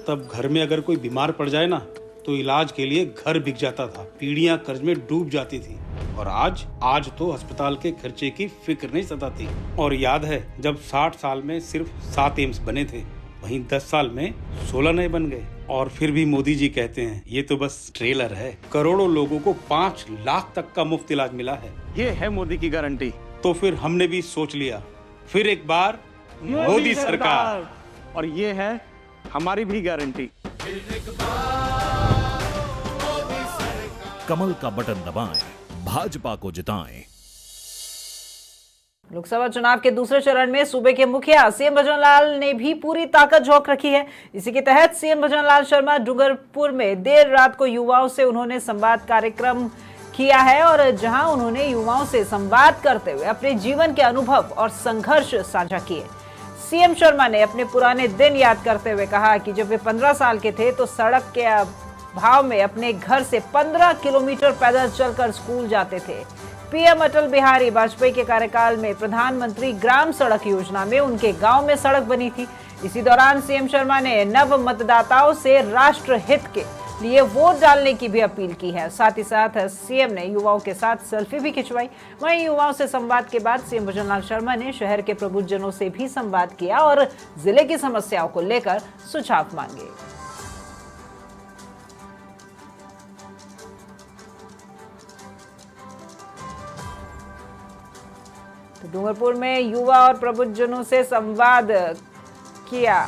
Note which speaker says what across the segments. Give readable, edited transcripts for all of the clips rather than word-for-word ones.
Speaker 1: तब घर में अगर कोई बीमार पड़ जाए ना तो इलाज के लिए घर बिक जाता था, पीढ़ियां कर्ज में डूब जाती थी। और आज तो अस्पताल के खर्चे की फिक्र नहीं सताती। और याद है जब 60 साल में सिर्फ 7 एम्स बने थे, वहीं 10 साल में 16 नए बन गए। और फिर भी मोदी जी कहते हैं ये तो बस ट्रेलर है। करोड़ों लोगों को 5 लाख तक का मुफ्त इलाज मिला है।
Speaker 2: ये है मोदी की गारंटी।
Speaker 1: तो फिर हमने भी सोच लिया, फिर एक बार मोदी सरकार।
Speaker 2: और ये है हमारी भी गारंटी।
Speaker 3: कमल का बटन दबाएं, भाजपा को जिताएं।
Speaker 4: लोकसभा चुनाव के दूसरे चरण में सूबे के मुखिया सीएम भजनलाल ने भी पूरी ताकत झोंक रखी है। इसी के तहत सीएम भजनलाल शर्मा डूंगरपुर में देर रात को युवाओं से उन्होंने संवाद कार्यक्रम किया है और जहां उन्होंने युवाओं से संवाद करते हुए अपने जीवन के अनुभव और संघर्ष साझा किए। सीएम शर्मा ने अपने पुराने दिन याद करते हुए कहा कि जब वे 15 साल के थे तो सड़क के अभाव में अपने घर से 15 किलोमीटर पैदल चलकर स्कूल जाते थे। पीएम अटल बिहारी वाजपेयी के कार्यकाल में प्रधानमंत्री ग्राम सड़क योजना में उनके गांव में सड़क बनी थी। इसी दौरान सीएम शर्मा ने नव मतदाताओं से राष्ट्र हित के लिए वोट डालने की भी अपील की है। साथ ही साथ सीएम ने युवाओं के साथ सेल्फी भी खिंचवाई। वहीं युवाओं से संवाद के बाद सीएम भजनलाल शर्मा ने शहर के प्रबुद्धजनों से भी संवाद किया और जिले की समस्याओं को लेकर सुझाव मांगे। तो डूंगरपुर में युवा और प्रबुद्धजनों से संवाद किया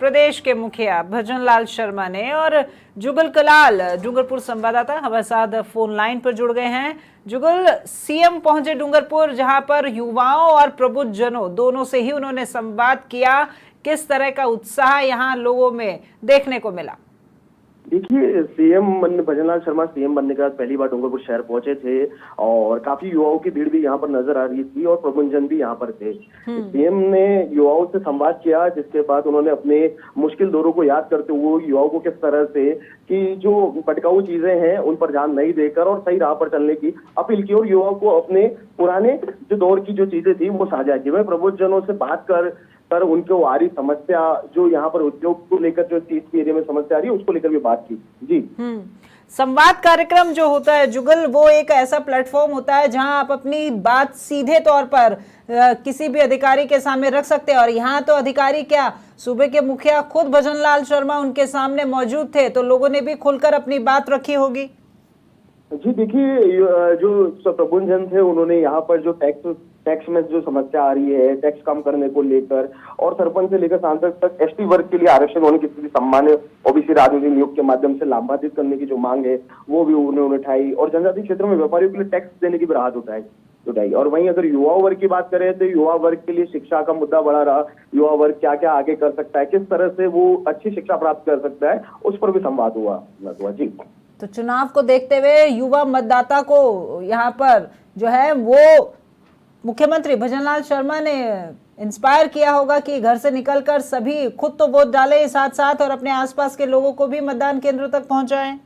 Speaker 4: प्रदेश के मुखिया भजनलाल शर्मा ने। और जुगल कलाल डूंगरपुर संवाददाता हमारे साथ फोन लाइन पर जुड़ गए हैं। जुगल, सीएम पहुंचे डूंगरपुर जहां पर युवाओं और प्रबुद्धजनों दोनों से ही उन्होंने संवाद किया। किस तरह का उत्साह यहां लोगों में देखने को मिला?
Speaker 5: देखिए, भजनलाल शर्मा सीएम बनने के बाद पहली बार डूंगरपुर शहर पहुंचे थे और काफी युवाओं की भीड़ भी यहाँ पर नजर आ रही थी और प्रबुद्धजन भी यहाँ पर थे। सीएम ने युवाओं से संवाद किया, जिसके बाद उन्होंने अपने मुश्किल दौरों को याद करते हुए युवाओं को किस तरह से कि जो भटकाऊ चीजें हैं उन पर ध्यान नहीं देकर और सही राह पर चलने की अपील की और युवाओं को अपने पुराने जो दौर की जो चीजें थी वो साझा की। वह प्रबुद्धजनों से बात कर उनको आ रही समस्या, जो यहाँ पर उद्योग को लेकर जो चीज के एरिया में समस्या आ रही है उसको लेकर भी बात की। जी,
Speaker 4: संवाद कार्यक्रम जो होता है जुगल, वो एक ऐसा प्लेटफॉर्म होता है जहां आप अपनी बात सीधे तौर पर किसी भी अधिकारी के सामने रख सकते हैं। और यहाँ तो अधिकारी क्या, सूबे के मुखिया खुद भजनलाल शर्मा उनके सामने मौजूद थे, तो लोगों ने भी खुलकर अपनी बात रखी होगी।
Speaker 5: जी देखिए, जो प्रबुद्धजन थे उन्होंने यहाँ पर जो टैक्स में जो समस्या आ रही है, टैक्स कम करने को लेकर और सरपंच से लेकर सांसद तक एसटी वर्ग के लिए आरक्षण होने की स्थिति, सामान्य ओबीसी राजनीतिक नियोग के माध्यम से लाभान्वित करने की जो मांग है वो भी उन्होंने उठाई और जनजातीय क्षेत्रों में व्यापारियों के लिए टैक्स देने की भी राहत उठाई। और वहीं अगर युवा वर्ग की बात करें तो युवा वर्ग के लिए शिक्षा का मुद्दा बड़ा रहा। युवा वर्ग क्या क्या आगे कर सकता है, किस तरह से वो अच्छी शिक्षा प्राप्त कर सकता है, उस पर भी संवाद हुआ। जी,
Speaker 4: तो चुनाव को देखते हुए युवा मतदाता को यहाँ पर जो है वो मुख्यमंत्री भजनलाल शर्मा ने इंस्पायर किया होगा कि घर से निकलकर सभी खुद तो वोट डालें, साथ साथ और अपने आसपास के लोगों को भी मतदान केंद्र तक पहुंचाएं।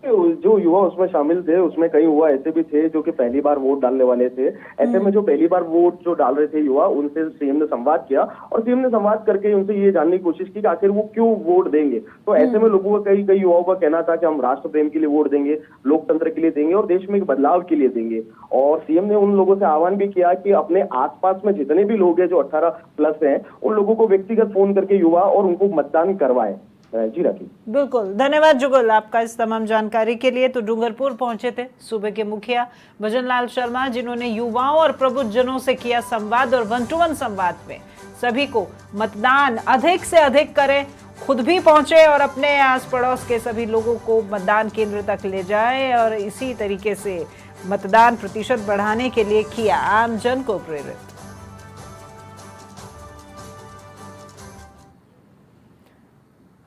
Speaker 5: जो युवा उसमें शामिल थे उसमें कई युवा ऐसे भी थे जो कि पहली बार वोट डालने वाले थे। ऐसे में जो पहली बार वोट जो डाल रहे थे युवा, उनसे सीएम ने संवाद किया और सीएम ने संवाद करके उनसे ये जानने की कोशिश की कि आखिर वो क्यों वोट देंगे। तो ऐसे में लोगों का कई युवाओं का कहना था कि हम राष्ट्र प्रेम के लिए वोट देंगे, लोकतंत्र के लिए देंगे और देश में एक बदलाव के लिए देंगे। और सीएम ने उन लोगों से आह्वान भी किया कि अपने आसपास में जितने भी लोग हैं जो 18+ हैं, उन लोगों को व्यक्तिगत फोन करके युवा और उनको मतदान करवाएं। जी राखी, बिल्कुल।
Speaker 4: धन्यवाद जुगल आपका इस तमाम जानकारी के लिए। तो डूंगरपुर पहुंचे थे सूबे के मुखिया भजनलाल शर्मा, जिन्होंने युवाओं और प्रबुद्धजनों से किया संवाद और 1-to-1 संवाद में सभी को मतदान अधिक से अधिक करें, खुद भी पहुंचे और अपने आस पड़ोस के सभी लोगों को मतदान केंद्र तक ले जाए और इसी तरीके से मतदान प्रतिशत बढ़ाने के लिए किया आम जन को प्रेरित।